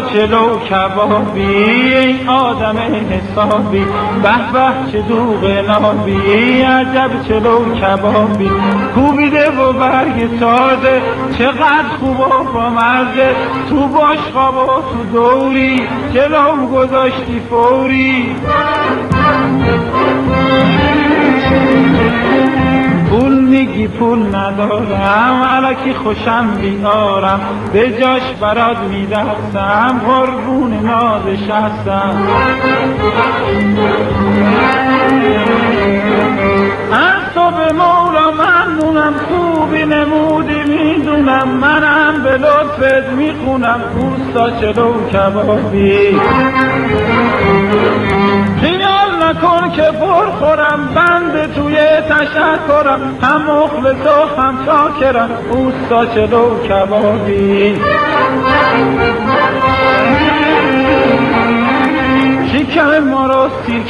چلو کبابی ای آدم حسابی، به به چه دوغ نابی، عجب چلو کبابی، کوبیده و برگ تازه، چقدر خوب و با مزه، تو باشقاب و تو دوری، چلو گذاشتی فوری. پول میگی پول ندارم، الکی خوشم بیارم، به جاش برات میدستم، قربون نازش هستم. از تو به مولا ممنونم، خوبی نمودی میدونم، منم به لطفت میخونم، اوستا چلو کبابی. خیال نکن که پر خورم، بند توی تشکرم، هم مخلص و هم شاکرم، اوستا چلو کبابی. شکم ما رو سیر